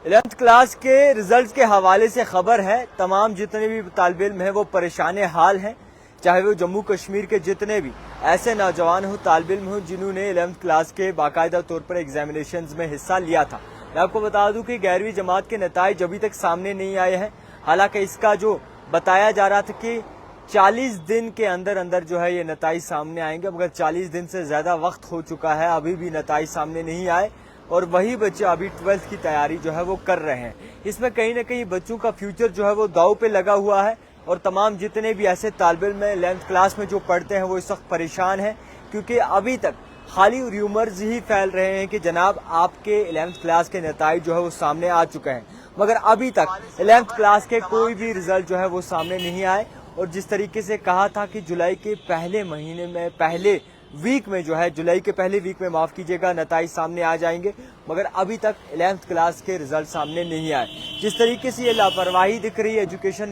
11th class के result के हवाले से खबर है। तमाम जितने भी तालिब इल्म हैं वो परेशान हाल हैं, चाहे वो जम्मू कश्मीर के जितने भी ऐसे नौजवान हो, तालिब इल्म हो जिन्होंने 11th क्लास के बाकायदा तौर पर एग्जामिनेशंस में हिस्सा लिया था। मैं आपको बता दूं कि 11वीं जमात के नताइज अभी तक सामने नहीं आए हैं। हालांकि इसका जो बताया जा रहा था कि 40 दिन के अंदर अंदर जो है ये नताइज सामने आएंगे, मगर 40 दिन से ज्यादा वक्त हो चुका है, अभी भी नताइज सामने नहीं आए और वही बच्चे अभी 12th की तैयारी जो है वो कर रहे हैं। इसमें कहीं ना कहीं बच्चों का फ्यूचर जो है वो दांव पे लगा हुआ है और तमाम जितने भी ऐसे तालिब इल्म 11th क्लास में जो पढ़ते हैं वो इस वक्त परेशान हैं, क्योंकि अभी तक खाली र्यूमर्स ही फैल रहे हैं कि जनाब आपके 11th क्लास के नताइज जो है वो सामने आ चुके हैं, मगर अभी तक 11th क्लास के कोई भी रिजल्ट जो है वो सामने नहीं आए। और जिस तरीके से कहा था कि जुलाई के पहले महीने में, पहले वीक में जो है, जुलाई के पहले वीक में माफ कीजिएगा, नताइज सामने आ जाएंगे, मगर अभी तक 11th क्लास के रिजल्ट सामने नहीं आए। जिस तरीके से ये लापरवाही दिख रही है एजुकेशन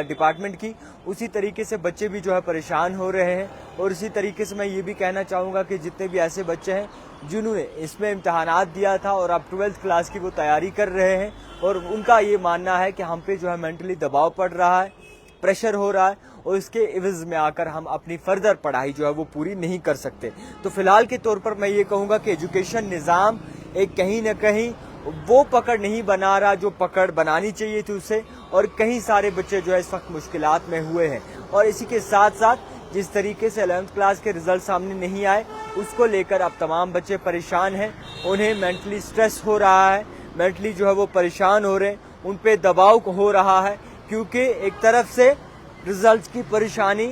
डिपार्टमेंट की, उसी तरीके से बच्चे भी जो है परेशान हो रहे हैं। और इसी तरीके से मैं ये भी कहना चाहूँगा कि जितने भी ऐसे बच्चे हैं जिन्होंने इसमें इम्तहानात दिया था और अब 12th क्लास की वो तैयारी कर रहे हैं और उनका ये मानना है कि हम पे जो है मेंटली दबाव पड़ रहा है, प्रेशर हो रहा है और इसके इवज में आकर हम अपनी फर्दर पढ़ाई जो है वो पूरी नहीं कर सकते। तो फिलहाल के तौर पर मैं ये कहूँगा कि एजुकेशन निज़ाम एक कहीं न कहीं वो पकड़ नहीं बना रहा जो पकड़ बनानी चाहिए थी उसे, और कई सारे बच्चे जो है इस वक्त मुश्किलात में हुए हैं। और इसी के साथ साथ जिस तरीके से 11th क्लास के रिजल्ट सामने नहीं आए उसको लेकर अब तमाम बच्चे परेशान हैं, उन्हें मेंटली स्ट्रेस हो रहा है, मेंटली जो है वो परेशान हो रहे हैं, उन पे दबाव हो रहा है, क्योंकि एक तरफ से रिजल्ट की परेशानी,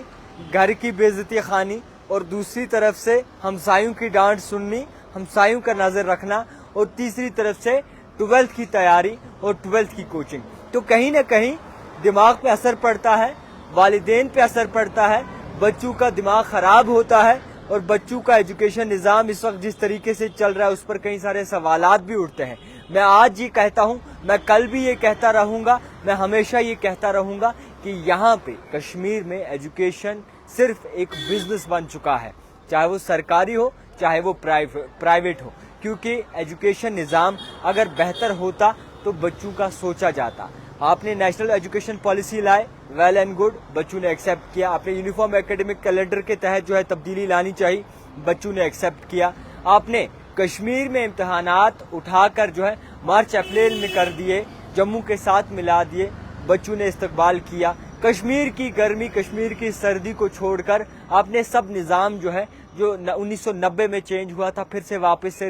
घर की बेइज्जती खानी और दूसरी तरफ से हमसायों की डांट सुननी, हमसायों का नजर रखना और तीसरी तरफ से 12th की तैयारी और 12th की कोचिंग। तो कहीं ना कहीं दिमाग पे असर पड़ता है, वालिदैन पे असर पड़ता है, बच्चों का दिमाग खराब होता है और बच्चों का एजुकेशन निज़ाम इस वक्त जिस तरीके से चल रहा है उस पर कई सारे सवालात भी उठते हैं। मैं आज ये कहता हूँ, मैं कल भी ये कहता रहूँगा, मैं हमेशा ये कहता रहूँगा कि यहाँ पे कश्मीर में एजुकेशन सिर्फ एक बिजनेस बन चुका है, चाहे वो सरकारी हो चाहे वो प्राइवेट हो, क्योंकि एजुकेशन निज़ाम अगर बेहतर होता तो बच्चों का सोचा जाता। आपने नेशनल एजुकेशन पॉलिसी लाए, वेल एंड गुड, बच्चों ने एक्सेप्ट किया। आपने यूनिफॉर्म एकेडमिक कैलेंडर के तहत जो है तब्दीली लानी चाहिए, बच्चों ने एक्सेप्ट किया। आपने कश्मीर में इम्तहानात उठाकर जो है मार्च अप्रैल में कर दिए, जम्मू के साथ मिला दिए, बच्चों ने इस्तकबाल किया। कश्मीर की गर्मी, कश्मीर की सर्दी को छोड़कर आपने सब निज़ाम जो है जो 1990 में चेंज हुआ था फिर से वापस से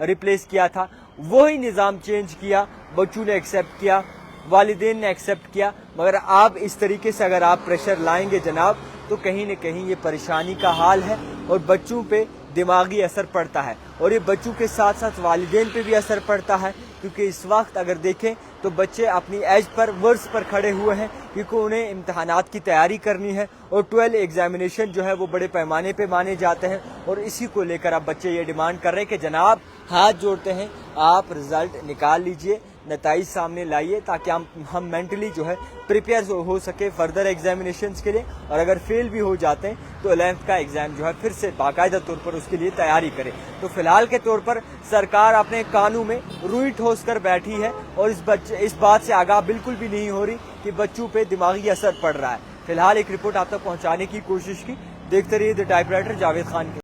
रिप्लेस किया था, वही निज़ाम चेंज किया, बच्चों ने एक्सेप्ट किया, वालिदैन ने एक्सेप्ट किया। मगर आप इस तरीके से अगर आप प्रेशर लाएंगे जनाब तो कहीं न कहीं ये परेशानी का हाल है और बच्चों पे दिमागी असर पड़ता है और ये बच्चों के साथ साथ वालिदैन पे भी असर पड़ता है, क्योंकि इस वक्त अगर देखें तो बच्चे अपनी एज पर, वर्स पर खड़े हुए हैं, क्योंकि उन्हें इम्तहानात की तैयारी करनी है और 12 एग्जामिनेशन जो है वो बड़े पैमाने पे माने जाते हैं। और इसी को लेकर अब बच्चे ये डिमांड कर रहे हैं कि जनाब हाथ जोड़ते हैं, आप रिजल्ट निकाल लीजिए, नताइज सामने लाइए, ताकि हम मेंटली जो है प्रिपेयर हो सके फर्दर एग्जामिनेशंस के लिए। और अगर फेल भी हो जाते हैं तो 11th का एग्जाम जो है फिर से बाकायदा तौर पर उसके लिए तैयारी करें। तो फिलहाल के तौर पर सरकार अपने कानों में रुई ठोस कर बैठी है और इस बात से आगाह बिल्कुल भी नहीं हो रही कि बच्चों पे दिमागी असर पड़ रहा है। फिलहाल एक रिपोर्ट आप तक पहुंचाने की कोशिश की। देखते रहिए द टाइपराइटर जावेद खान के।